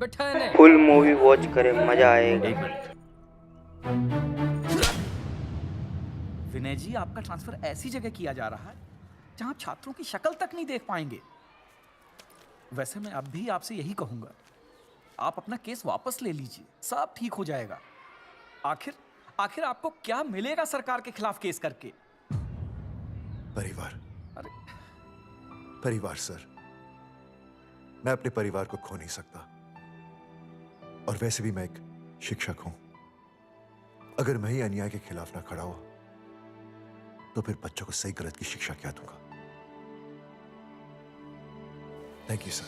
Full movie watch करें, मजा आएगा। एक मिनट। विनय जी, आपका ट्रांसफर ऐसी जगह किया जा रहा है जहां छात्रों की शक्ल तक नहीं देख पाएंगे। वैसे मैं अब भी आपसे यही कहूंगा, आप अपना केस वापस ले लीजिए, सब ठीक हो जाएगा। आखिर आपको क्या मिलेगा सरकार के खिलाफ केस करके? परिवार। अरे परिवार सर, मैं अपने परिवार को खो नहीं सकता, और वैसे भी मैं एक शिक्षक हूं। अगर मैं ही अन्याय के खिलाफ ना खड़ा हुआ तो फिर बच्चों को सही गलत की शिक्षा क्या दूंगा? Thank you sir.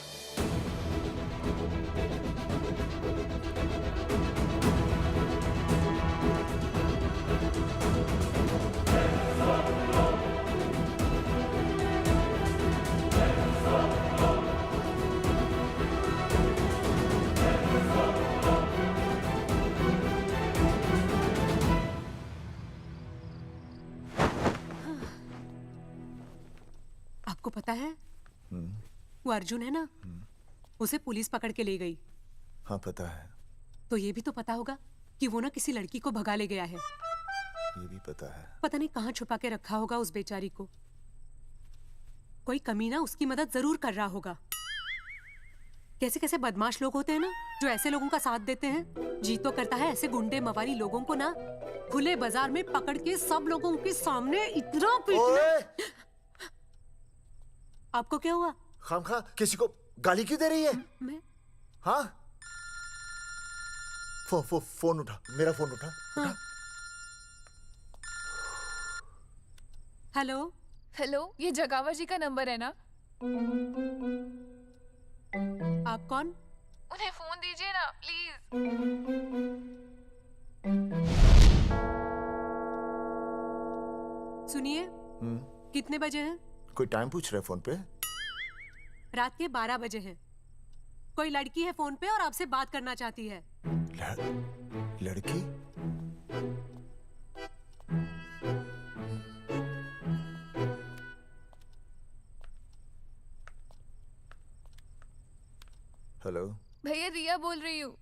आपको पता है वो अर्जुन है ना, उसे पुलिस पकड़ के ले गई। हाँ पता है। तो ये भी तो पता होगा कि वो ना किसी लड़की को भगा ले गया है। ये भी पता है। पता नहीं कहाँ छुपा के रखा होगा उस बेचारी को। कोई कमीना उसकी मदद जरूर कर रहा होगा। कैसे कैसे बदमाश लोग होते हैं ना जो ऐसे लोगों का साथ देते हैं। जी तो करता है ऐसे गुंडे मवाली लोगों को ना खुले बाजार में पकड़ के सब लोगों के सामने इतना पीटना। आपको क्या हुआ? खामखा किसी को गाली क्यों दे रही है? मैं हाँ? फोन उठा, मेरा फोन उठा। हाँ। हेलो हेलो, ये जगावा जी का नंबर है ना? आप कौन? उन्हें फोन दीजिए ना प्लीज। सुनिए, कितने बजे हैं? कोई टाइम पूछ रहे फोन पे? रात के 12 बजे हैं। कोई लड़की है फोन पे और आपसे बात करना चाहती है। लड़की? हेलो भैया, रिया बोल रही हूँ।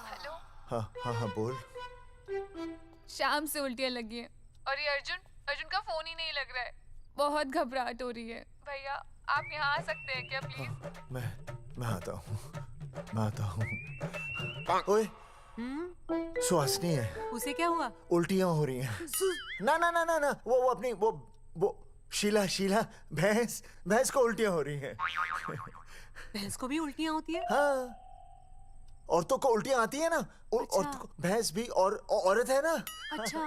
हेलो। हाँ हाँ हाँ बोल। शाम से उल्टियाँ लगी हैं और ये अर्जुन का फोन ही नहीं लग रहा है। बहुत घबराहट हो रही है। भैया, आप यहाँ आ सकते हैं क्या प्लीज? मैं आता हूँ, मैं आता हूँ। ओए, सुहासिनी है। उसे क्या हुआ? उल्टियाँ हो रही हैं। ना ना ना ना ना, वो अपनी वो शीला भैंस को उल्टियाँ हो रही हैं। भैंस को भी उल्टियाँ होती है? हाँ, औरतों को उल्टियाँ आती है ना। अच्छा। औरतों को, भैंस भी और औरत है ना। अच्छा।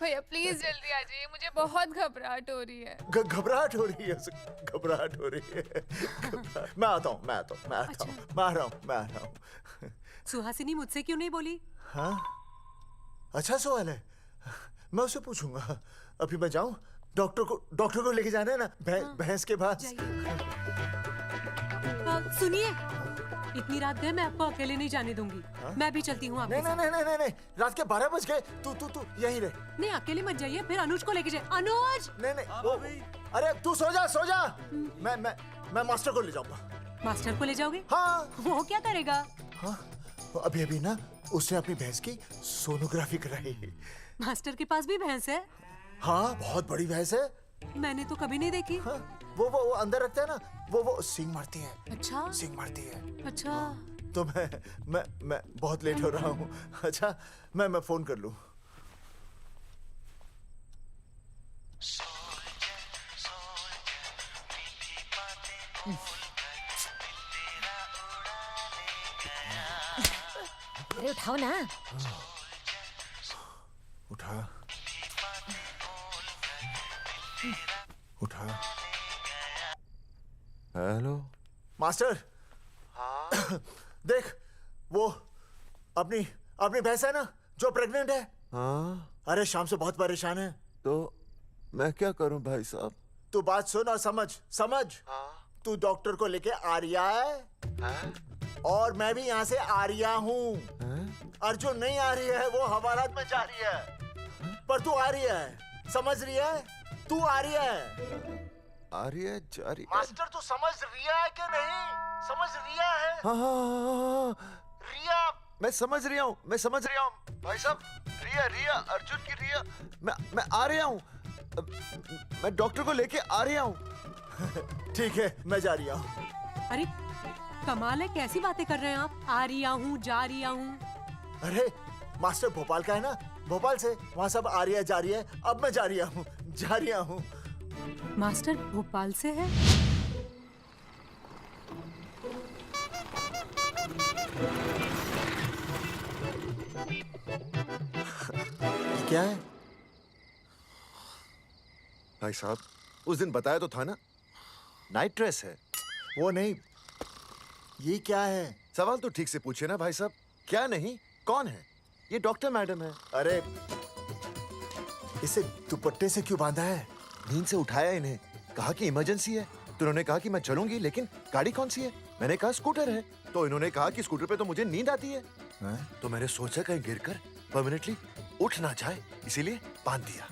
भैया प्लीज जल्दी आ जाइए, मुझे बहुत घबराहट हो रही है। घबराहट हो रही है, घबराहट हो रही है। मैं आता हूँ, मैं आ रहा हूँ। सुहासिनी मुझसे क्यों नहीं बोली? हाँ, अच्छा सवाल है, मैं उसे पूछूंगा। अभी मैं जाऊँ? डॉक्टर को लेके जाना है ना भैंस के पास। सुनिए, इतनी रात गए, मैं आपको अकेले नहीं जाने दूंगी। मैं भी चलती हूँ आपके साथ। नहीं, रात के 12 बज गए। तू यहीं रह। नहीं, अकेले मत जाइए, फिर अनुज को लेके जाइए। अनुज! नहीं, अरे तू सो जा। मैं मास्टर को ले जाऊंगा। मास्टर को ले जाओगे? हाँ। वो क्या करेगा? हाँ, अभी ना उसने अपनी भैंस की सोनोग्राफी कराई। मास्टर के पास भी भैंस है? हाँ, बहुत बड़ी भैंस है। मैंने तो कभी नहीं देखी। हाँ, वो अंदर रखते हैं ना, वो सींग मारती है। अच्छा। सींग मारती है। अच्छा। तो मैं बहुत लेट हो रहा हूँ। अच्छा, मैं फोन कर लूँ। अरे उठाओ ना। उठा। Hello master. हाँ? देख, वो अपनी भैंस है ना जो प्रेग्नेंट है। हाँ? अरे शाम से बहुत परेशान है। तो मैं क्या करूं भाई साहब? तू बात सुन और समझ। हाँ? तू डॉक्टर को लेके आ रिया है? हाँ? और मैं भी यहाँ से आ रिया हूँ। अर्जुन नहीं आ रही है, वो हवालात में जा रही है। पर तू आ रही है, समझ रही है? तू आ रही है। आ रही है, जा रही है। मास्टर तू समझ रही है कि नहीं? समझ रिया है? हाँ हाँ हाँ, रिया, मैं समझ रहा हूँ भाई साहब। रिया रिया, अर्जुन की रिया। मैं आ रहा हूँ, मैं डॉक्टर को लेके आ रहा हूँ। ठीक है, मैं जा रहा हूँ। अरे कमाल है, कैसी बातें कर रहे हैं आप? आ रिया हूँ, जा रिया हूँ। अरे मास्टर भोपाल का है ना, भोपाल से वहाँ सब आ रही है जा रही है। अब मैं जा रहा हूँ। मास्टर भोपाल से है? क्या है? भाई साहब, उस दिन बताया तो था ना, नाइट ड्रेस है। वो नहीं, ये क्या है? सवाल तो ठीक से पूछे ना भाई साहब। क्या नहीं, कौन है? ये डॉक्टर मैडम है। अरे इसे दुपट्टे से क्यों बांधा है? नींद से उठाया इन्हें, कहा कि इमरजेंसी है। तो उन्होंने कहा कि मैं चलूंगी, लेकिन गाड़ी कौन सी है? मैंने कहा स्कूटर है। तो इन्होंने कहा कि स्कूटर पे तो मुझे नींद आती है। तो मैंने सोचा कहीं गिरकर परमानेंटली उठ ना जाए, इसीलिए बांध दिया।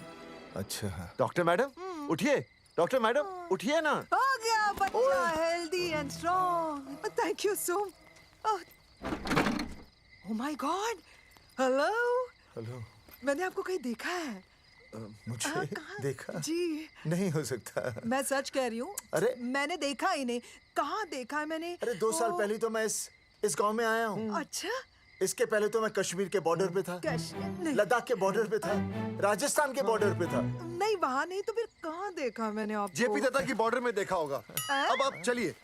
अच्छा। डॉक्टर मैडम उठिए, डॉक्टर मैडम उठिए ना। हो गया बच्चा healthy and strong. Thank you so. Oh my God, hello. Hello. मैंने आपको कहीं देखा है? मुझे कहाँ? देखा? जी नहीं हो सकता। मैं सच कह रही हूँ। अरे मैंने देखा ही नहीं। कहाँ देखा है मैंने? अरे 2 साल ओ, पहले तो मैं इस गांव में आया हूँ। अच्छा। इसके पहले तो मैं कश्मीर के बॉर्डर पे था, नहीं, लद्दाख के बॉर्डर पे था, राजस्थान के बॉर्डर पे था। नहीं वहाँ नहीं तो फिर कहाँ देखा मैंने आपको? जेपी दत्ता की बॉर्डर में देखा होगा। अब आप चलिए,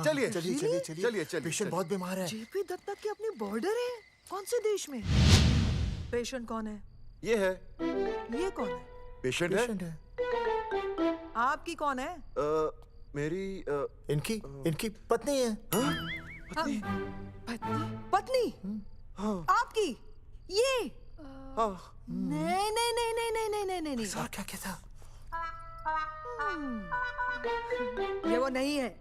चलिए चलिए। पेशेंट बहुत बीमार है। जेपी दत्ता की अपनी बॉर्डर है? कौन से देश में? पेशेंट कौन है? ये है ये कौन है? पेशेंट है। आपकी कौन है? मेरी इनकी पत्नी है। पत्नी? पत्नी? आपकी? ये? नहीं नहीं नहीं नहीं नहीं नहीं नहीं नहीं। और क्या था? ये वो नहीं है।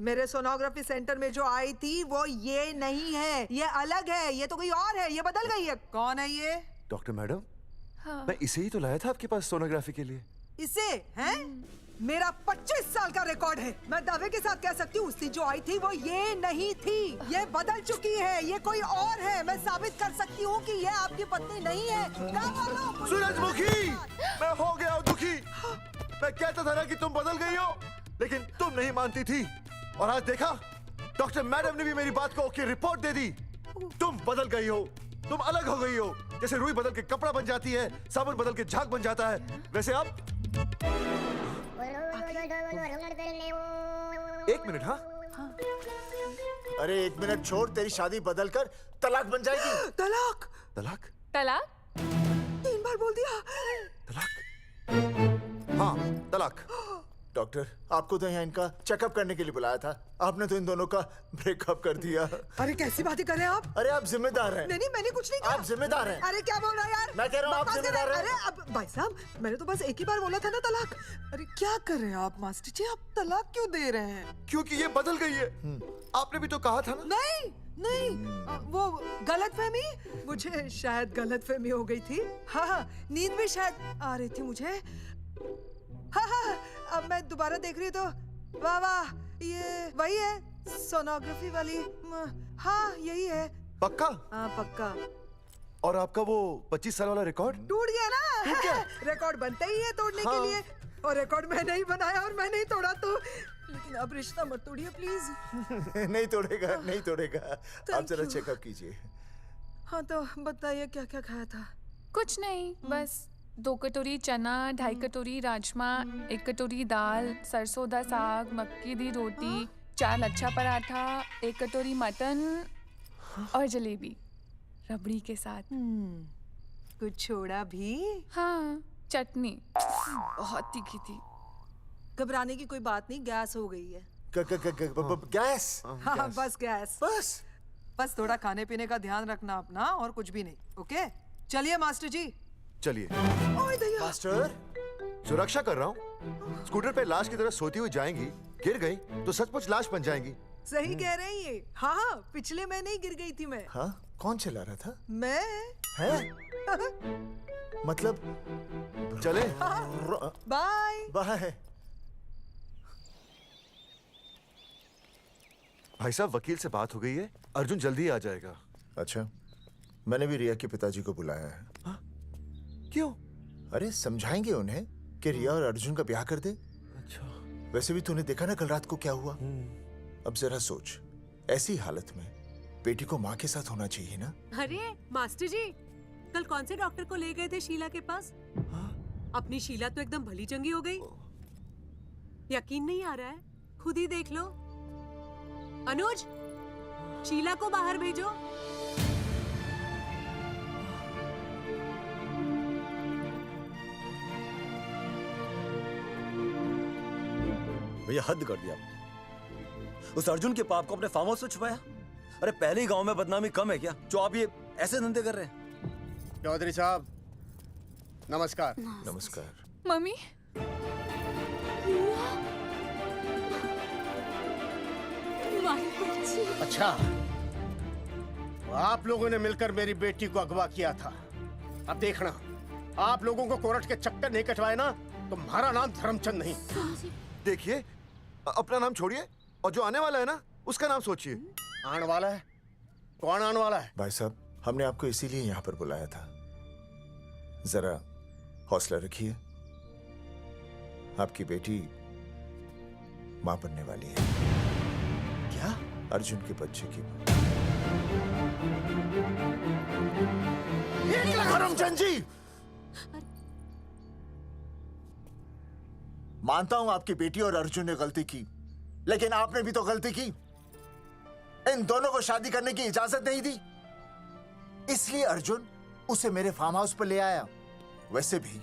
मेरे सोनोग्राफी सेंटर में जो आई थी वो ये नहीं है, ये अलग है, ये तो कोई और है, ये बदल गई है। कौन है ये? डॉक्टर मैडम, मैं इसे ही तो लाया था आपके पास सोनोग्राफी के लिए। इसे? हैं? मेरा 25 साल का रिकॉर्ड है। मैं दावे के साथ कह सकती हूँ उसकी जो आई थी वो ये नहीं थी, ये बदल चुकी है, ये कोई और है। मैं साबित कर सकती हूँ कि ये आपकी पत्नी नहीं है। सूरजमुखी, मैं हो गया हूँ दुखी। मैं कहता था ना कि तुम बदल गई हो, लेकिन तुम नहीं मानती थी। और आज देखा, डॉक्टर मैडम ने भी मेरी बात को ओके रिपोर्ट दे दी। तुम बदल गई हो, तुम अलग हो गई हो। जैसे रुई बदल के कपड़ा बन जाती है, साबुन बदल के झाग बन जाता है, वैसे आप। एक मिनट। हाँ अरे 1 मिनट छोड़, तेरी शादी बदल कर तलाक बन जाएगी। तलाक? तलाक? तलाक? 3 बार बोल दिया। तलाक? हाँ, तलाक। डॉक्टर, आपको तो यहाँ इनका चेकअप करने के लिए बुलाया था। आपने तो इन दोनों का ब्रेकअप कर दिया। अरे कैसी बातें कर रहे हैं आप? अरे आप जिम्मेदार हैं। नहीं मैंने कुछ नहीं कहा। आप जिम्मेदार हैं। अरे क्या बोल रहा है यार? मैं कह रहा हूँ आप बकवास कर जिम्मेदार रहे हैं। अरे अब भाई साहब, मैंने तो बस एक ही बार बोला था ना तलाक। अरे क्या कर रहे हैं आप मास्टर जी? आप तलाक क्यों दे रहे हैं? क्योंकि ये बदल गई है। आपने भी तो कहा था ना। नहीं वो गलतफहमी, मुझे शायद गलतफहमी हो गई थी। हाँ, नींद भी शायद आ रही थी मुझे। हाँ, अब मैं दोबारा देख रही तो वाह, ये वही है सोनोग्राफी वाली। हाँ यही है। पक्का? हाँ पक्का। और आपका वो 25 साल वाला रिकॉर्ड टूट गया ना? रिकॉर्ड बनता ही है तोड़ने के लिए, और रिकॉर्ड मैंने ही बनाया और मैंने ही तोड़ा। तो लेकिन अब रिश्ता मत तोड़िए प्लीज। नहीं तोड़ेगा। आप जरा चेकअप कीजिए। हाँ तो बताइए क्या क्या खाया था? कुछ नहीं, बस 2 कटोरी चना, 2.5 कटोरी राजमा, 1 कटोरी दाल, सरसों दा साग, मक्की दी रोटी, 4 लच्छा पराठा, 1 कटोरी मटन और जलेबी रबड़ी के साथ। कुछ छोड़ा भी? हाँ, चटनी बहुत तीखी थी। घबराने की कोई बात नहीं, गैस हो गई है। गैस? हाँ बस गैस। बस थोड़ा खाने पीने का ध्यान रखना अपना, और कुछ भी नहीं। ओके चलिए मास्टर जी। चलिए। ओए दया। मास्टर, सुरक्षा कर रहा हूँ। स्कूटर पे लाश की तरह सोती हुई जाएंगी, गिर गई तो सचमुच लाश बन जाएंगी। सही कह रही है। हाँ पिछले महीने ही गिर गई थी मैं। हाँ कौन चला रहा था? मैं है? मतलब चले? बाय। बाय। भाई साहब, वकील से बात हो गई है, अर्जुन जल्दी ही आ जाएगा। अच्छा, मैंने भी रिया के पिताजी को बुलाया है। क्यों? अरे समझाएंगे उन्हें कि रिया और अर्जुन का ब्याह कर दे। अच्छा। वैसे भी तूने देखा ना कल रात को क्या हुआ। अब जरा सोच, ऐसी हालत में बेटी को माँ के साथ होना चाहिए ना। अरे मास्टर जी, कल कौन से डॉक्टर को ले गए थे शीला के पास? अपनी शीला तो एकदम भली चंगी हो गई। यकीन नहीं आ रहा है? खुद ही देख लो। अनुज, शीला को बाहर भेजो। भैया हद कर दिया आपने। उस अर्जुन के पाप को अपने फार्म हाउस में छुपाया। अरे पहले ही गांव में बदनामी कम है क्या, जो आप ये ऐसे धंधे कर रहे हैं? चौधरी साहब नमस्कार। नमस्कार। मम्मी अच्छा, आप लोगों ने मिलकर मेरी बेटी को अगवा किया था। अब देखना, आप लोगों को कोर्ट के चक्कर नहीं कटवाए ना, तो हमारा नाम धर्मचंद नहीं। देखिए, अपना नाम छोड़िए और जो आने वाला है ना, उसका नाम सोचिए। आने वाला है? कौन आने वाला है? भाई साहब, हमने आपको इसीलिए यहाँ पर बुलाया था। जरा हौसला रखिए, आपकी बेटी मां बनने वाली है। क्या? अर्जुन के बच्चे की मां। धर्मचंद जी, मानता हूं आपकी बेटी और अर्जुन ने गलती की, लेकिन आपने भी तो गलती की। इन दोनों को शादी करने की इजाजत नहीं दी, इसलिए अर्जुन उसे मेरे फार्म हाउस पर ले आया। वैसे भी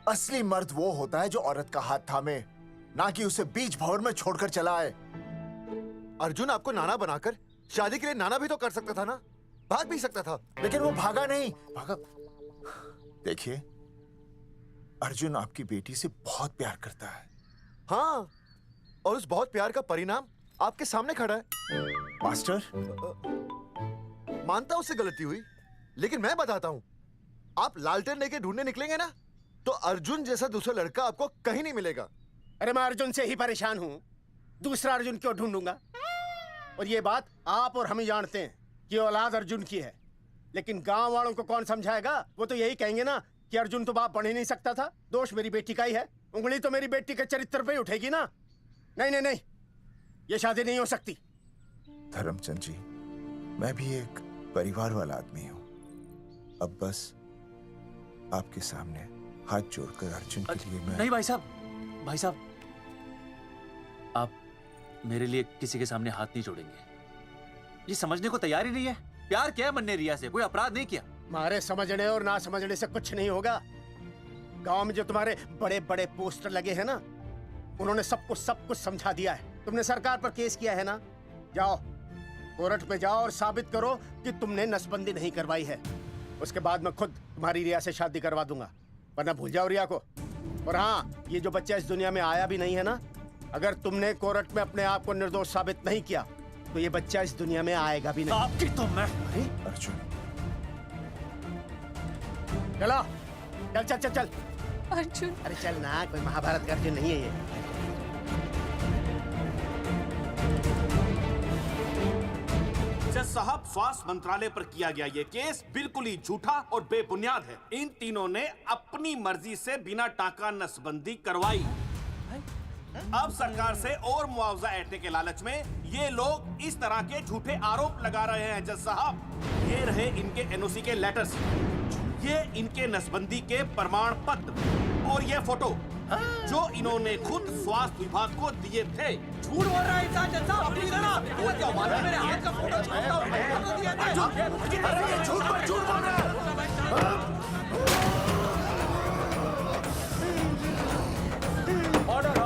असली मर्द वो होता है जो औरत का हाथ थामे, ना कि उसे बीच भंवर में छोड़कर चला आए। अर्जुन आपको नाना बनाकर शादी के लिए नाना भी तो कर सकता था ना, भाग भी सकता था, लेकिन वो भागा नहीं। भागा। देखिए, अर्जुन आपकी बेटी से बहुत प्यार करता है। हाँ, और उस बहुत प्यार का परिणाम आपके सामने खड़ा है। मास्टर, मानता उससे गलती हुई, लेकिन मैं बताता हूं, आप लालटेन लेके ढूंढने निकलेंगे ना, तो अर्जुन जैसा दूसरा लड़का आपको कहीं नहीं मिलेगा। अरे मैं अर्जुन से ही परेशान हूँ, दूसरा अर्जुन क्यों ढूंढूंगा? और ये बात आप और हम ही जानते हैं कि औलाद अर्जुन की है, लेकिन गांव वालों को कौन समझाएगा? वो तो यही कहेंगे ना कि अर्जुन तो बाप बन ही नहीं सकता था, दोष मेरी बेटी का ही है। उंगली तो मेरी बेटी के चरित्र पे ही उठेगी ना। नहीं नहीं नहीं, ये शादी नहीं हो सकती। धर्मचंद जी, मैं भी एक परिवार वाला आदमी हूँ। अब बस आपके सामने हाथ जोड़कर अर्जुन के लिए मैं... नहीं भाई साहब, आप मेरे लिए किसी के सामने हाथ नहीं जोड़ेंगे। ये समझने को तैयार ही नहीं है। प्यार क्या है मन्ने रिया से, कोई अपराध नहीं किया। तुम्हारे समझने और ना समझने से कुछ नहीं होगा। गांव में जो तुम्हारे बड़े बड़े पोस्टर लगे हैं ना, उन्होंने सब कुछ समझा दिया है। तुमने सरकार पर केस किया है ना, जाओ कोर्ट में जाओ और साबित करो कि तुमने नसबंदी नहीं करवाई है। उसके बाद मैं खुद तुम्हारी रिया से शादी करवा दूंगा, वरना भूल जाओ रिया को। और हाँ, ये जो बच्चा इस दुनिया में आया भी नहीं है ना, अगर तुमने कोर्ट में अपने आप को निर्दोष साबित नहीं किया, तो ये बच्चा इस दुनिया में आएगा भी नहीं। आपकी तो मैं... अरे अर्जुन, चलो, चल चल चल चल। अर्जुन, अरे चल ना, कोई महाभारत का अर्जुन नहीं है ये। जज साहब, स्वास्थ्य मंत्रालय पर किया गया ये केस बिल्कुल ही झूठा और बेबुनियाद है। इन तीनों ने अपनी मर्जी से बिना टाका नसबंदी करवाई। अब सरकार से और मुआवजा ऐंठने के लालच में ये लोग इस तरह के झूठे आरोप लगा रहे हैं। जज साहब, ये रहे इनके एनओसी के लेटर्स, ये इनके नसबंदी के प्रमाण पत्र और ये फोटो जो इन्होंने खुद स्वास्थ्य विभाग को दिए थे। झूठ बोल रहा है इंसान। जज साहब, प्लीज ना, वो क्या मालूम है, मेरे हाथ का फोटो छोड़ता हूं, फोटो दिया था। अरे ये झूठ बोल रहा है। ऑर्डर।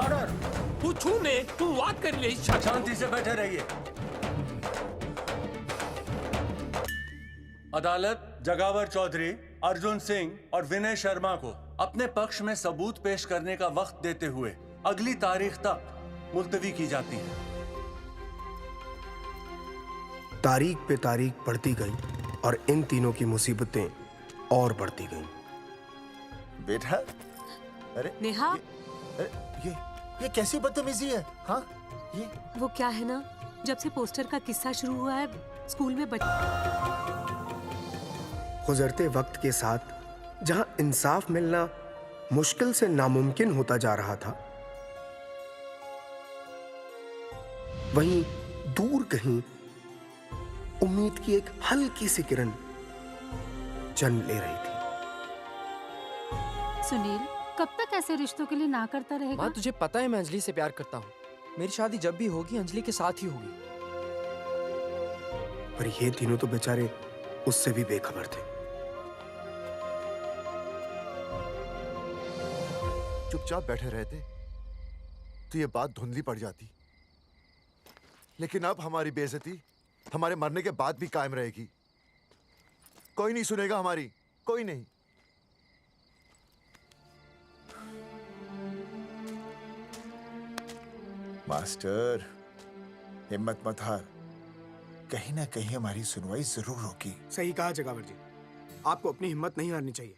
तू छूने, तू बात कर ले। शांति से बैठे रहिए। अदालत जगावर चौधरी, अर्जुन सिंह और विनय शर्मा को अपने पक्ष में सबूत पेश करने का वक्त देते हुए अगली तारीख तक मुलतवी की जाती है। तारीख पे तारीख बढ़ती गई और इन तीनों की मुसीबतें और बढ़ती गईं। बेटा, अरे नेहा, ये कैसी बदतमीजी है? हाँ, ये वो क्या है ना, जब से पोस्टर का किस्सा शुरू हुआ है स्कूल में गुजरते वक्त के साथ जहां इंसाफ मिलना मुश्किल से नामुमकिन होता जा रहा था, वहीं दूर कहीं उम्मीद की एक हल्की सी किरण जन्म ले रही थी। सुनील, कब तक ऐसे रिश्तों के लिए ना करता रहेगा? माँ, तुझे पता है मैं अंजलि से प्यार करता हूँ। मेरी शादी जब भी होगी अंजलि के साथ ही होगी। पर ये तीनों तो बेचारे उससे भी बेखबर थे। चुपचाप बैठे रहते तो ये बात धुंधली पड़ जाती, लेकिन अब हमारी बेइज्जती हमारे मरने के बाद भी कायम रहेगी। कोई नहीं सुनेगा हमारी, कोई नहीं। मास्टर, हिम्मत मत हार, कहीं ना कहीं हमारी सुनवाई जरूर होगी। सही कहा जगावर जी, आपको अपनी हिम्मत नहीं हारनी चाहिए।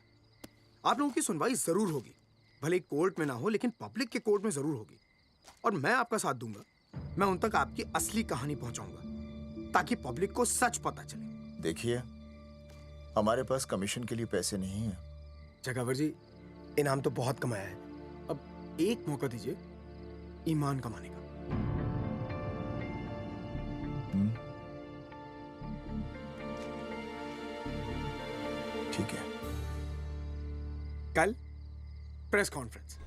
आप लोगों की सुनवाई जरूर होगी, भले कोर्ट में ना हो लेकिन पब्लिक के कोर्ट में जरूर होगी। और मैं आपका साथ दूंगा, मैं उन तक आपकी असली कहानी पहुंचाऊंगा ताकि पब्लिक को सच पता चले। देखिए, हमारे पास कमीशन के लिए पैसे नहीं है। जगावर जी, इनाम तो बहुत कमाया है, अब एक मौका दीजिए ईमान कमाने का। ठीक है, कल प्रेस कॉन्फ्रेंस।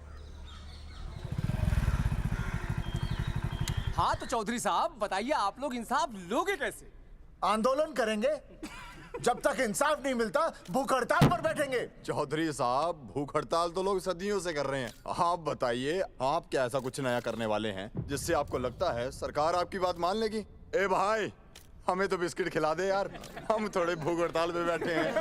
हाँ तो चौधरी साहब बताइए, आप लोग इंसाफ लोगे कैसे? आंदोलन करेंगे, जब तक इंसाफ नहीं मिलता भूख हड़ताल पर बैठेंगे। चौधरी साहब, भूख हड़ताल तो लोग सदियों से कर रहे हैं। आप बताइए, आप क्या ऐसा कुछ नया करने वाले हैं जिससे आपको लगता है सरकार आपकी बात मान लेगी? ए भाई, हमें तो बिस्किट खिला दे यार, हम थोड़े भूख हड़ताल पे बैठे हैं।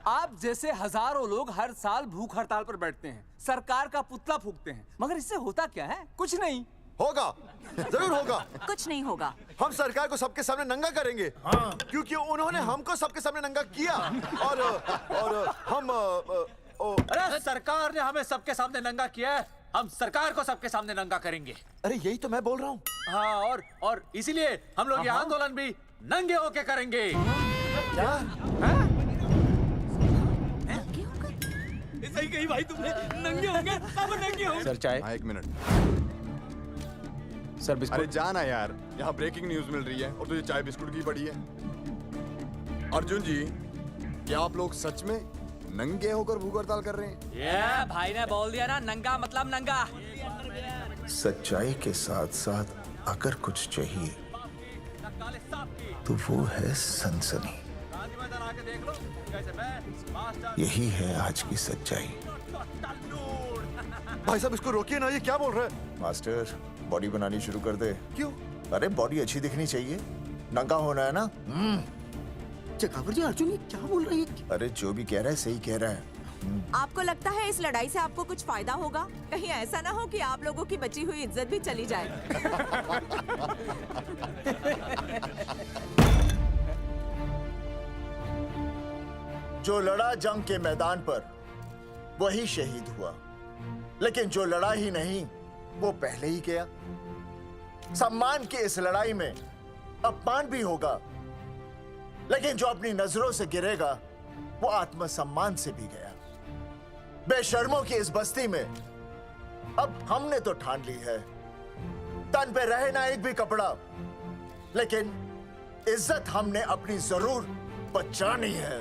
आप जैसे हजारों लोग हर साल भूख हड़ताल पर बैठते हैं, सरकार का पुतला फूंकते हैं, मगर इससे होता क्या है? कुछ नहीं होगा, जरूर होगा। कुछ नहीं होगा। हम सरकार को सबके सामने नंगा करेंगे, क्योंकि उन्होंने हमको सबके सामने नंगा किया। और हम अरे सरकार ने हमें सबके सामने नंगा किया है, हम सरकार को सबके सामने नंगा करेंगे। अरे यही तो मैं बोल रहा हूँ। हाँ, और इसीलिए हम लोग ये आंदोलन भी नंगे होके करेंगे। क्या? सही कही भाई तुमने, नंगे होंगे, अब नंगे होंगे। सर चाय? हाँ, 1 मिनट। Sir biscuit. अरे जाना यार, यहाँ ब्रेकिंग न्यूज मिल रही है और तुझे चाय बिस्कुट की पड़ी है। अर्जुन जी, क्या आप लोग सच में नंगे होकर भूख हड़ताल कर रहे हैं? ये भाई ने बोल दिया ना, नंगा मतलब नंगा। सच्चाई के साथ साथ अगर कुछ चाहिए तो वो है सनसनी। यही है आज की सच्चाई। भाई साहब, इसको रोकिए ना, ये क्या बोल रहा है? मास्टर, बॉडी बनानी शुरू कर दे। क्यों? अरे बॉडी अच्छी दिखनी चाहिए, नंगा होना है ना। जगावर जी, अर्जुन ये क्या बोल रही है? अरे जो भी कह रहा है सही कह रहा है। आपको लगता है इस लड़ाई से आपको कुछ फायदा होगा? कहीं ऐसा ना हो कि आप लोगों की बची हुई इज्जत भी चली जाए। जो लड़ा जंग के मैदान पर वही शहीद हुआ, लेकिन जो लड़ा ही नहीं वो पहले ही गया। सम्मान की इस लड़ाई में अपमान भी होगा, लेकिन जो अपनी नजरों से गिरेगा वो आत्मसम्मान से भी गया। बेशर्मों की इस बस्ती में अब हमने तो ठान ली है, तन पे रहे ना एक भी कपड़ा, लेकिन इज्जत हमने अपनी जरूर बचानी है।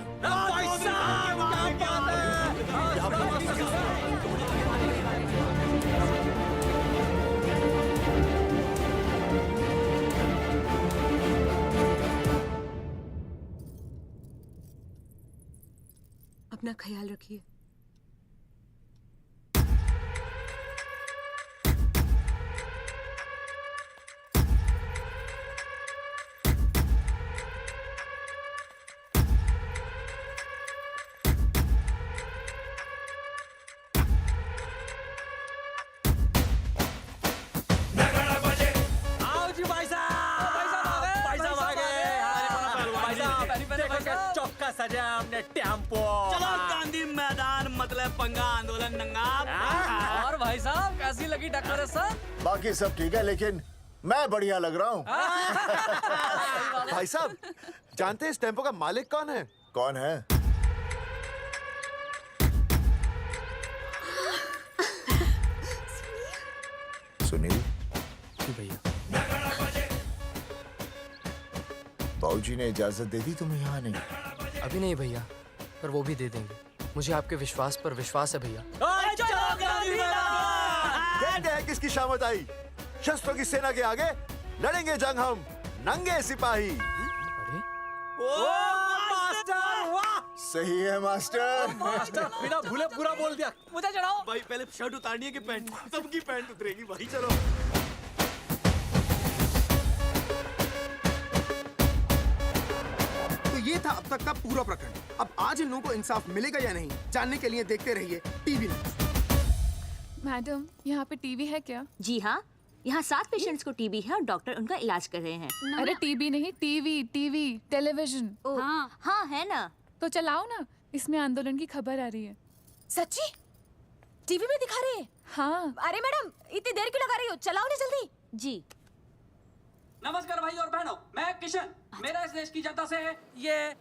अपना ख्याल रखिए। सजा हमने टेम्पो। चलो गांधी मैदान, मतलब पंगा आंदोलन नंगा। और भाई साहब कैसी लगी डेकोरेशन? बाकी सब ठीक है, लेकिन मैं बढ़िया लग रहा हूँ। भाई साहब, जानते हैं इस टेम्पो का मालिक कौन है? कौन है? सुनील। जी भैया। बाबूजी ने इजाजत दे दी तुम्हें यहाँ आने की? अभी नहीं भैया, पर वो भी दे देंगे। मुझे आपके विश्वास पर विश्वास है भैया। कहते हैं किसकी शामत आई, शस्त्रों की सेना के आगे लड़ेंगे जंग हम नंगे सिपाही। सही है मास्टर। मास्टर बिना भूले पूरा बोल दिया। मुझे चढ़ाओ भाई पहले शर्ट उतारनी है कि पैंट? सबकी पैंट उतरेगी भाई। चलो। तो ये था अब तक का पूरा प्रकरण। अब आज इन लोगों को इंसाफ मिलेगा या नहीं, जानने के लिए देखते रहिए टीवी न्यूज़। मैडम, यहाँ पे टीवी है क्या? जी हाँ, यहाँ 7 पेशेंट्स को टीबी है और डॉक्टर उनका इलाज कर रहे हैं। अरे टीवी नहीं, टीवी टेलीविजन। हाँ हाँ है ना। तो चलाओ ना, इसमें आंदोलन की खबर आ रही है। सच्ची? टीवी में दिखा रहे हैं? हाँ। अरे मैडम, इतनी देर क्यों लगा रही हो, चलाओ ना जल्दी। जी। नमस्कार भाई और बहनों, मैं किशन। मेरा इस देश की जनता से ये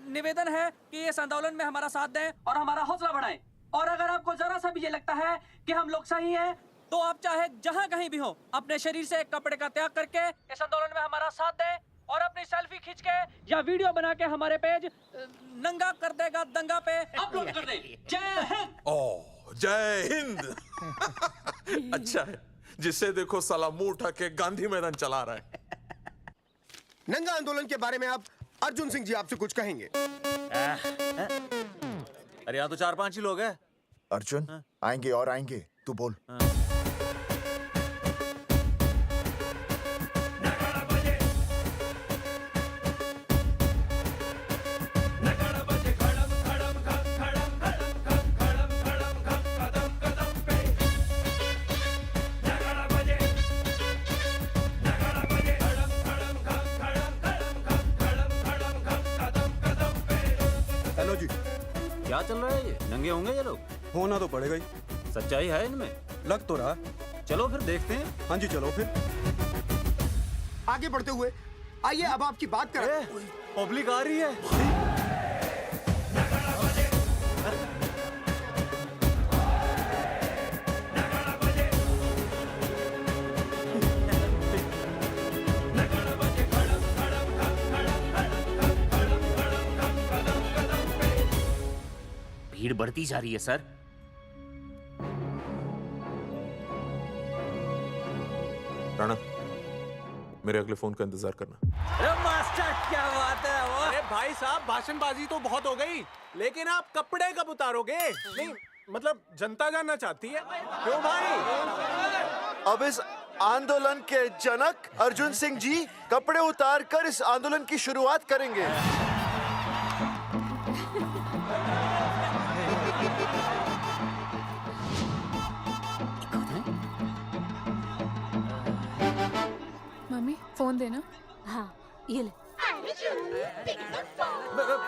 निवेदन है कि इस आंदोलन में हमारा साथ दें और हमारा हौसला बढ़ाएं। और अगर आपको जरा सा भी ये लगता है कि हम लोग सही हैं, तो आप चाहे जहाँ कहीं भी हो, अपने शरीर से एक कपड़े का त्याग करके इस आंदोलन में हमारा साथ दें और अपनी सेल्फी खींच के या वीडियो बना के हमारे पेज नंगा कर देगा दंगा पे अपलोड कर दें। जय हिंद। ओह, जय हिंद। अच्छा है, जिससे देखो साला मुंह उठा के गांधी मैदान चला रहा है। नंगा आंदोलन के बारे में आप अर्जुन सिंह जी आपसे कुछ कहेंगे। अरे यहाँ तो 4-5 ही लोग हैं। अर्जुन आएंगे और आएंगे, तू बोल। हेलो जी, क्या चल रहा है ये? नंगे होंगे ये लोग? होना तो पड़ेगा ही। सच्चाई है इनमें? लग तो रहा। चलो फिर देखते हैं। हाँ जी चलो फिर। आगे बढ़ते हुए आइए अब आपकी बात करें। पब्लिक आ रही है। भीड़ बढ़ती जा रही है सर। राणा, मेरे अगले फोन का इंतजार करना। अरे मास्टर क्या बात है वो। अरे भाई साहब, भाषणबाजी तो बहुत हो गई, लेकिन आप कपड़े कब उतारोगे? नहीं मतलब जनता जानना चाहती है। क्यों भाई? अब इस आंदोलन के जनक अर्जुन सिंह जी कपड़े उतार कर इस आंदोलन की शुरुआत करेंगे। मम्मी फोन देना। हाँ ये ले।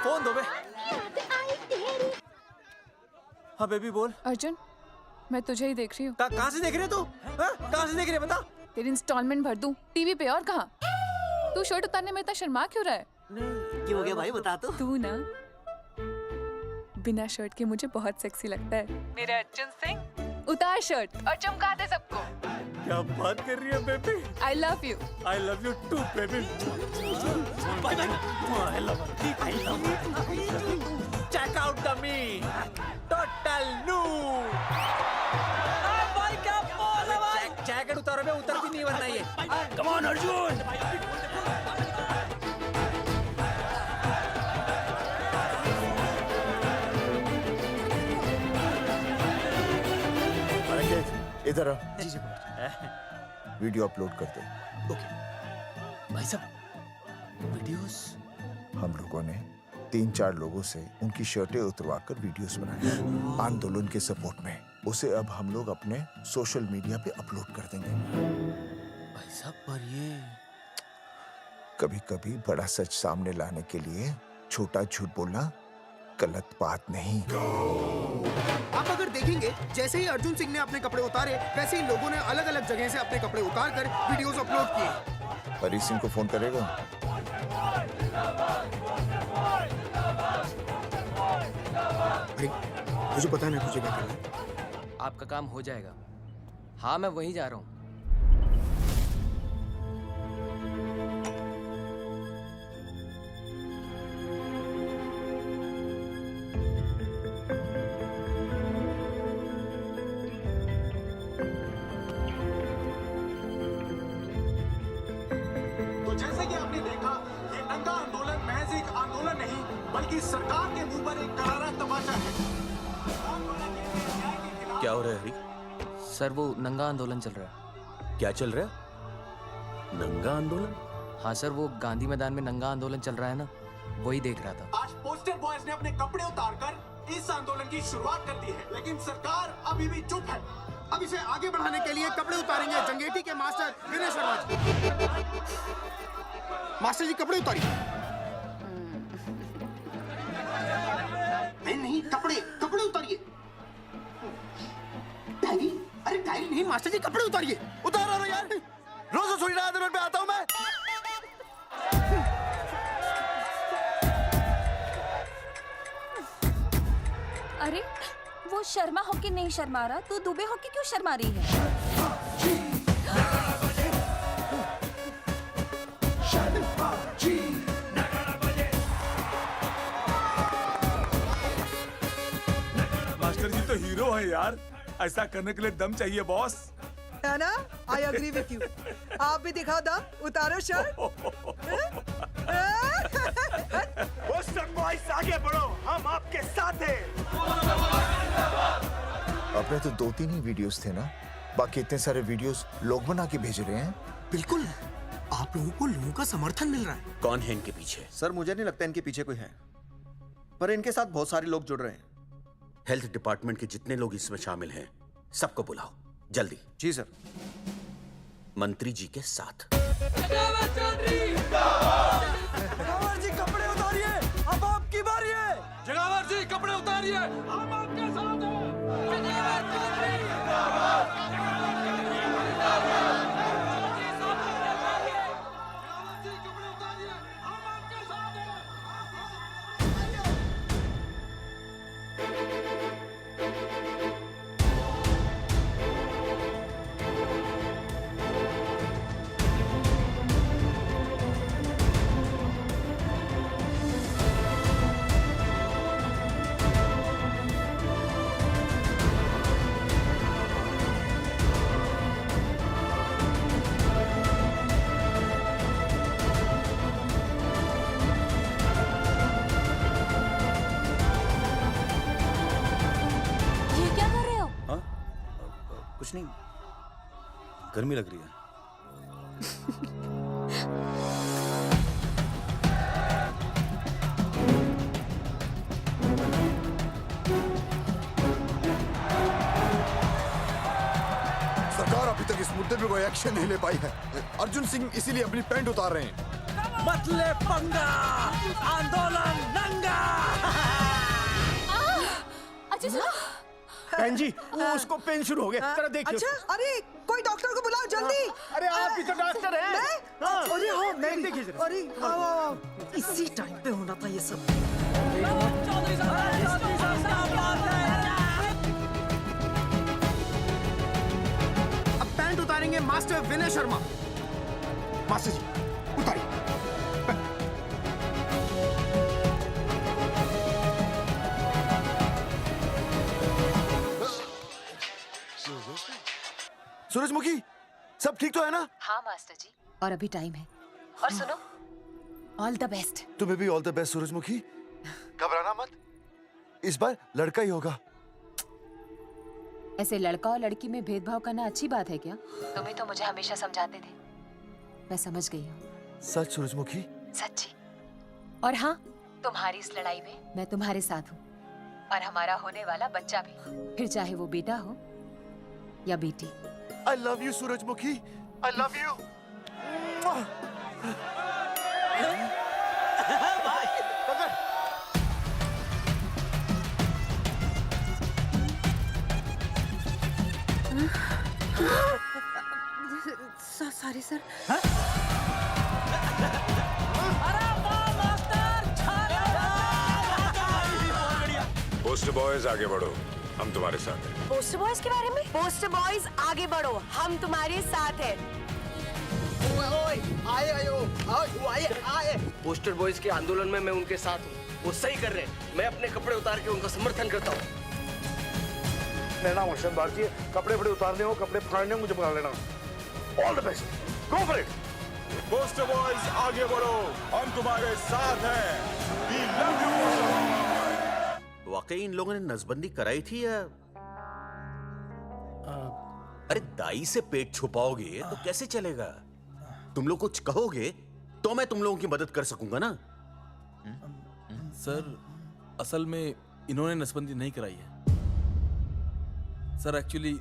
फोन दो बे। हाँ बेबी बोल। अर्जुन, मैं तुझे ही देख रही हूँ। कहाँ से देख रही है तू? कहाँ से देख रही है बता? तेरी इंस्टॉलमेंट भर दूं टीवी पे और कहाँ? तू शर्ट उतारने में इतना शर्मा क्यों रहा है? क्यों हो गया भाई, बता तो। तू ना बिना शर्ट के मुझे बहुत सेक्सी लगता है। मेरे अर्जुन सिंह, उतार शर्ट और चमका दे सबको। क्या बात कर रही है baby? I love you. I love you too baby. I love you. Check out the me. Total new. भाई क्या बोल है भाई? जैकेट उतारो बे, उतर भी नहीं वरना ये। Come on Arjun. इधर आ। वीडियो अपलोड करते। भाई साहब, वीडियोस? हम लोगों ने 3-4 लोगों से उनकी शर्टें उतरवाकर वीडियोस बनाए आंदोलन के सपोर्ट में। उसे अब हम लोग अपने सोशल मीडिया पे अपलोड कर देंगे। भाई साहब पर ये कभी कभी बड़ा सच सामने लाने के लिए छोटा झूठ बोलना गलत बात नहीं। आप अगर देखेंगे जैसे ही अर्जुन सिंह ने अपने कपड़े उतारे वैसे ही लोगों ने अलग अलग जगह से अपने कपड़े उतार कर वीडियोस अपलोड किए। परी सिंह को फोन करेगा? अरे मुझे पता नहीं तुझे क्या करना है। आपका काम हो जाएगा। हाँ मैं वहीं जा रहा हूँ। तो जैसे कि आपने देखा, ये नंगा आंदोलन महज एक आंदोलन नहीं बल्कि सरकार के मुंह पर एक करारा तमाचा है। क्या हो रहा है हरी? सर वो नंगा आंदोलन चल रहा है। क्या चल रहा है? नंगा आंदोलन? हाँ सर वो गांधी मैदान में नंगा आंदोलन चल रहा है ना, वही देख रहा था। आज पोस्टर बॉयज ने अपने कपड़े उतारकर इस आंदोलन की शुरुआत कर दी है, लेकिन सरकार अभी भी चुप है। अब इसे आगे बढ़ाने के लिए कपड़े उतारेंगे जंगेटी के मास्टर विनय शर्मा जी। मास्टर जी कपड़े उतारिए। नहीं कपड़े कपड़े उतारिए। डायरी? अरे डायरी नहीं मास्टर जी कपड़े उतारिए। उतार रहा यार, रोज रसोई आंदोलन पे आता हूँ मैं। अरे वो शर्मा हो के नहीं शर्मा रहा, तू दुबे हो के क्यों शर्मा रही है? मास्टर जी तो हीरो है यार, ऐसा करने के लिए दम चाहिए बॉस। है ना? I agree with you. आप भी दिखाओ दम, उतारो शर्ट। बॉयज आगे बढ़ो, हम आपके साथ हैं। अपने तो 2-3 ही वीडियोस थे ना, बाकी इतने सारे वीडियोस लोग बना के भेज रहे हैं। बिल्कुल, आप लोगों को लोगों का समर्थन मिल रहा है। कौन है इनके पीछे? सर मुझे नहीं लगता इनके पीछे कोई है, पर इनके साथ बहुत सारे लोग जुड़ रहे हैं। हेल्थ डिपार्टमेंट के जितने लोग इसमें शामिल हैं सबको बुलाओ जल्दी। जी सर। मंत्री जी के साथ। जगावर जी कपड़े उतारिए, अब आपकी बारी है। जगावर जी कपड़े उतारिए, हम आपके साथ हैं। जगावर चौधरी कुछ नहीं, गर्मी लग रही है। सरकार अभी तक इस मुद्दे पे कोई एक्शन नहीं ले पाई है। अर्जुन सिंह इसीलिए अपनी पैंट उतार रहे हैं। मत ले पंगा, आंदोलन नंगा। बहन जी, वो उसको पेन शुरू हो गया, जरा देखिए। अच्छा, अरे कोई डॉक्टर को बुलाओ जल्दी। अरे आप भी तो डॉक्टर हैं। अरे हाँ मैं देखिए जरा। अरे आओ, इसी टाइम पे होना था ये सब। अब पैंट उतारेंगे मास्टर विनय शर्मा। मास्टर जी उतारिए। सूरजमुखी सब ठीक तो है ना? हाँ मास्टर जी, और अभी टाइम है। और सुनो, ऑल द बेस्ट। तुम्हें भी ऑल द बेस्ट सूरजमुखी। घबराना मत, इस बार लड़का ही होगा। ऐसे लड़का और लड़की में भेदभाव करना अच्छी बात है क्या? तुम ही तो मुझे हमेशा समझाते थे। मैं समझ गई हूँ। सच सूरजमुखी? सच्ची। और हाँ, तुम्हारी इस लड़ाई में मैं तुम्हारे साथ हूँ, और हमारा होने वाला बच्चा भी, फिर चाहे वो बेटा हो या बेटी। I love you, सूरजमुखी। I love you. अरे सर पोस्टर बॉयज आगे बढ़ो, हम तुम्हारे साथ हैं। पोस्टर बॉयज के बारे में? पोस्टर बॉयज आगे बढ़ो, हम तुम्हारे साथ हैं। पोस्टर बॉयज के आंदोलन में मैं उनके साथ हूँ, वो सही कर रहे हैं। मैं अपने कपड़े उतार के उनका समर्थन करता हूँ। मेरा नाम अर्शद भारती है। कपड़े उतारने हो, कपड़े फाड़ने हो, मुझे बुला लेना। All the best, go for it. Poster boys आगे बढ़ो, हम तुम्हारे साथ हैं। We love you, poster boy. वाकई इन लोगों ने नसबंदी कराई थी या अरे दाई से पेट छुपाओगे तो कैसे चलेगा? तुम लोग कुछ कहोगे तो मैं तुम लोगों की मदद कर सकूंगा ना। सर असल में इन्होंने नसबंदी नहीं कराई है सर। एक्चुअली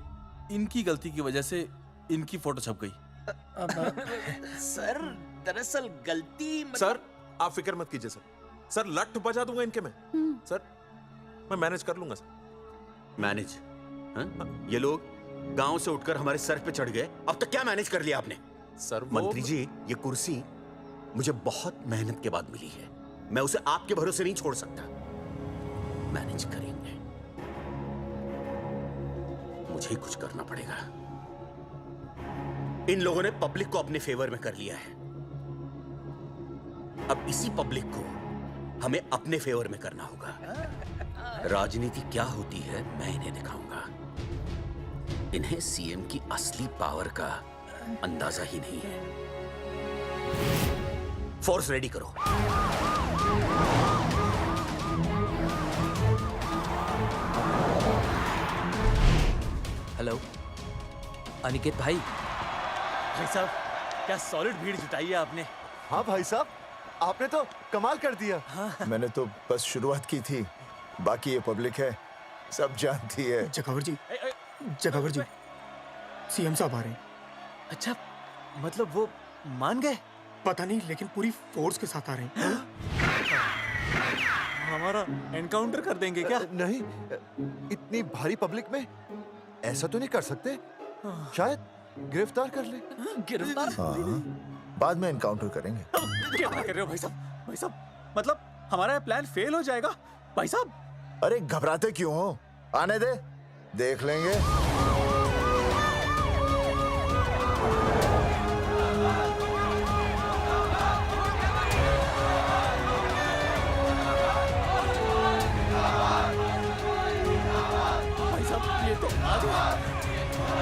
इनकी गलती की वजह से इनकी फोटो छप गई। सर दरअसल गलती सर आप फिक्र मत कीजिए सर। सर लट बजा दूंगा इनके में। सर मैं मैनेज कर लूंगा सर। मैनेज? ये लोग गांव से उठकर हमारे सर पे चढ़ गए, अब तक क्या मैनेज कर लिया आपने? सर मंत्री जी, ये कुर्सी मुझे बहुत मेहनत के बाद मिली है, मैं उसे आपके भरोसे नहीं छोड़ सकता। मैनेज करेंगे, मुझे ही कुछ करना पड़ेगा। इन लोगों ने पब्लिक को अपने फेवर में कर लिया है, अब इसी पब्लिक को हमें अपने फेवर में करना होगा। राजनीति क्या होती है मैं इन्हें दिखाऊंगा। इन्हें सीएम की असली पावर का अंदाजा ही नहीं है। फोर्स रेडी करो। हेलो अनिकेत भाई। भाई साहब क्या सॉलिड भीड़ जुटाई है आपने। हाँ भाई साहब, आपने तो कमाल कर दिया। मैंने तो बस शुरुआत की थी, बाकी ये पब्लिक है, सब जानती है। जगावर जी, जगावर जी, सीएम साहब आ रहे हैं। अच्छा मतलब वो मान गए? पता नहीं, लेकिन पूरी फोर्स के साथ आ रहे हैं। हमारा एनकाउंटर कर देंगे क्या? नहीं, इतनी भारी पब्लिक में ऐसा तो नहीं कर सकते। शायद गिरफ्तार कर ले। गिरफ्तार? हाँ, बाद में एनकाउंटर करेंगे। क्या कर रहे हो भाई साहब? भाई साहब मतलब हमारा प्लान फेल हो जाएगा भाई साहब। अरे घबराते क्यों हो, आने दे, देख लेंगे। भाई साहब ये तो आ गया,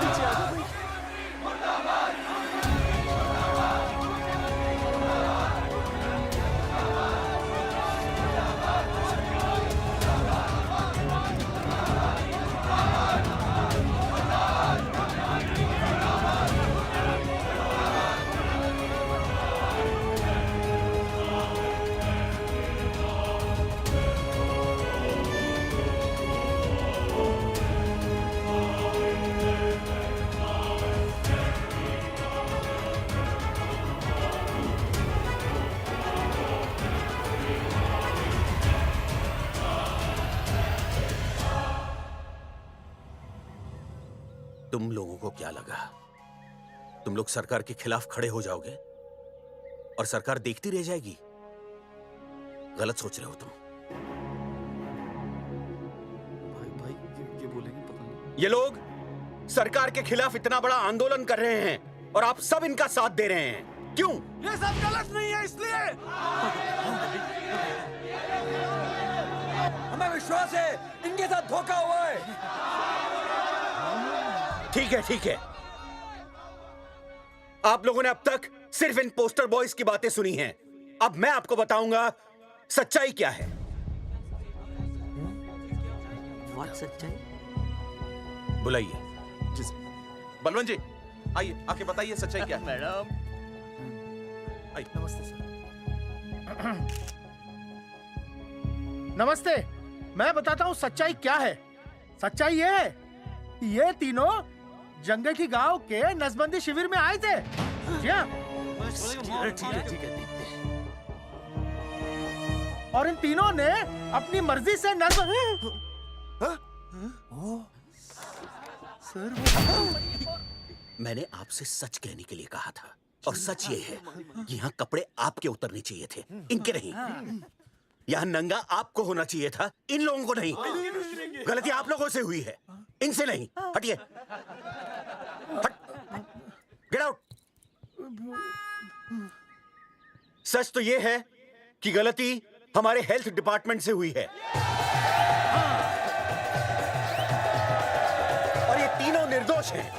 पीछे आ जाओ भाई। तुम लोगों को क्या लगा तुम लोग सरकार के खिलाफ खड़े हो जाओगे और सरकार देखती रह जाएगी? गलत सोच रहे हो तुम। भाई ये बोलेंगे पता नहीं। ये लोग सरकार के खिलाफ इतना बड़ा आंदोलन कर रहे हैं और आप सब इनका साथ दे रहे हैं, क्यों? ये सब गलत नहीं है इसलिए। हमें विश्वास है इनके साथ धोखा हुआ है। ठीक है, ठीक है। आप लोगों ने अब तक सिर्फ इन पोस्टर बॉयज की बातें सुनी हैं। अब मैं आपको बताऊंगा सच्चाई क्या है। व्हाट सच्चाई? बुलाइए। जी सर। बलवंत जी आइए, आके बताइए सच्चाई क्या है। मैडम आइए। नमस्ते सर। नमस्ते, मैं बताता हूँ सच्चाई क्या है। सच्चाई ये है, ये तीनों जंगठी गांव के नसबंदी शिविर में आए थे। जी हाँ। ठीक है। और इन तीनों ने अपनी मर्जी से मैंने आपसे सच कहने के लिए कहा था। और सच ये है कि यहाँ कपड़े आपके उतरने चाहिए थे, इनके नहीं। यहाँ नंगा आपको होना चाहिए था, इन लोगों को नहीं। गलती आप लोगों से हुई है, इनसे नहीं। हटिए, गेट आउट। सच तो ये है कि गलती हमारे हेल्थ डिपार्टमेंट से हुई है, और ये तीनों निर्दोष हैं।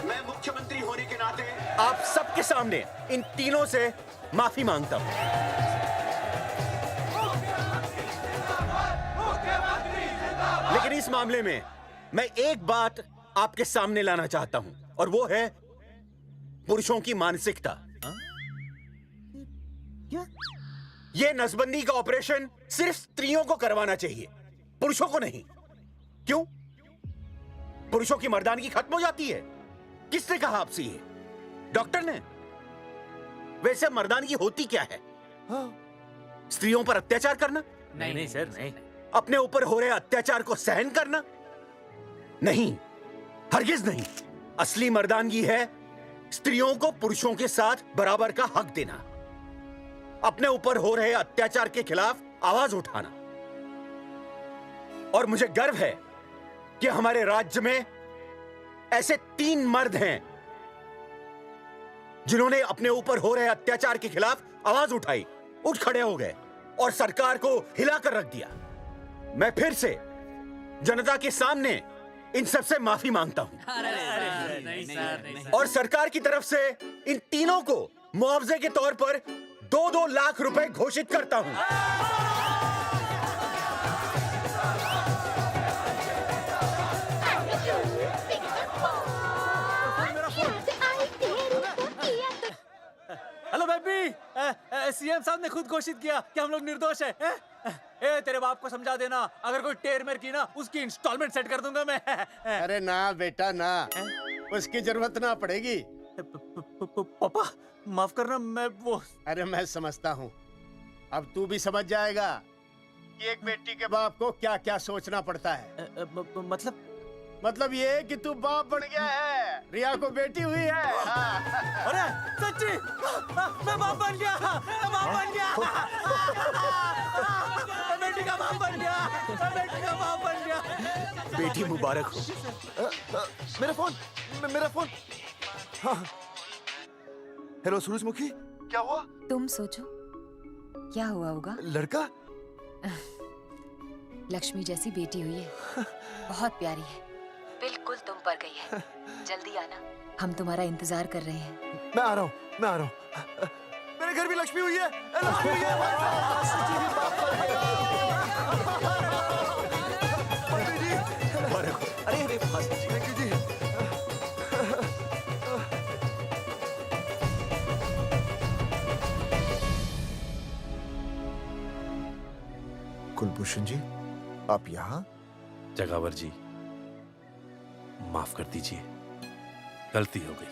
मैं मुख्यमंत्री होने के नाते आप सबके सामने इन तीनों से माफी मांगता हूं। लेकिन इस मामले में मैं एक बात आपके सामने लाना चाहता हूं, और वो है पुरुषों की मानसिकता। ये नसबंदी का ऑपरेशन सिर्फ स्त्रियों को करवाना चाहिए, पुरुषों को नहीं। क्यों? पुरुषों की मर्दानगी खत्म हो जाती है? किसने कहा आपसे ये? डॉक्टर ने? वैसे मर्दानगी होती क्या है? स्त्रियों पर अत्याचार करना? नहीं सर, नहीं। अपने ऊपर हो रहे अत्याचार को सहन करना? नहीं, हरगिज नहीं। असली मर्दानगी है स्त्रियों को पुरुषों के साथ बराबर का हक देना, अपने ऊपर हो रहे अत्याचार के खिलाफ आवाज उठाना। और मुझे गर्व है कि हमारे राज्य में ऐसे 3 मर्द हैं जिन्होंने अपने ऊपर हो रहे अत्याचार के खिलाफ आवाज उठाई, उठ खड़े हो गए और सरकार को हिलाकर रख दिया। मैं फिर से जनता के सामने इन सबसे माफी मांगता हूं, और सरकार की तरफ से इन तीनों को मुआवजे के तौर पर 2-2 लाख रुपए घोषित करता हूं। हेलो बेबी, सीएम साहब ने खुद घोषित किया कि हम लोग निर्दोष हैं। ए, तेरे बाप को समझा देना, अगर कोई टेर मेर की ना, उसकी इंस्टॉलमेंट सेट कर दूंगा मैं। अरे ना बेटा ना, उसकी जरूरत ना पड़ेगी। पापा माफ करना, मैं वो। अरे मैं समझता हूँ, अब तू भी समझ जाएगा कि एक बेटी के बाप को क्या क्या सोचना पड़ता है। मतलब ये कि तू बाप बन गया है, रिया को बेटी हुई है। अरे सच्ची, मैं बाप बन गया, मैं बाप बन गया, मैं बेटी का बाप बन गया, मैं बेटी का बाप बन गया। बेटी मुबारक हो। मेरा फोन। हाँ। हेलो सूरजमुखी, क्या हुआ? तुम सोचो क्या हुआ होगा। लड़का? लक्ष्मी जैसी बेटी हुई है, बहुत प्यारी है, बिल्कुल तुम पर गई है। जल्दी आना, हम तुम्हारा इंतजार कर रहे हैं। मैं आ रहा हूँ। मेरे घर भी लक्ष्मी हुई है, लक्ष्मी हुई है। अरे थैंक यू जी। कुलभूषण जी, आप यहाँ? जगावर जी, माफ कर दीजिए, गलती हो गई।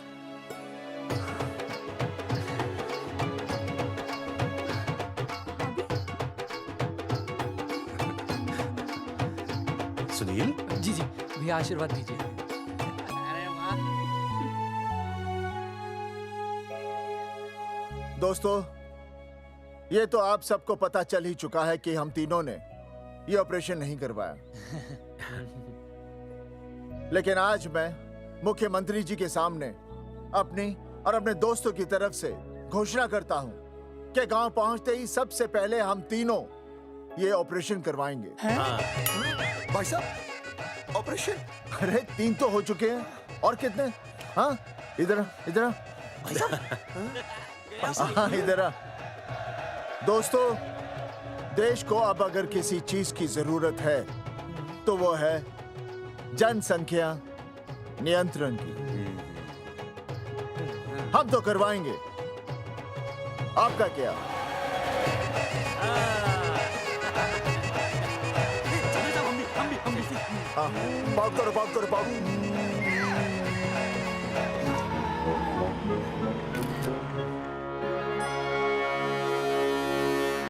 सुनील जी भैया आशीर्वाद दीजिए। दोस्तों, ये तो आप सबको पता चल ही चुका है कि हम तीनों ने ये ऑपरेशन नहीं करवाया। लेकिन आज मैं मुख्यमंत्री जी के सामने अपनी और अपने दोस्तों की तरफ से घोषणा करता हूं कि गांव पहुंचते ही सबसे पहले हम तीनों ये ऑपरेशन करवाएंगे। भाई साहब, ऑपरेशन? अरे 3 तो हो चुके हैं, और कितने? हाँ, इधर हाँ, इधर। दोस्तों, देश को अब अगर किसी चीज की जरूरत है तो वो है जनसंख्या नियंत्रण की। हम तो करवाएंगे, आपका क्या? हाँ, पाउट करो।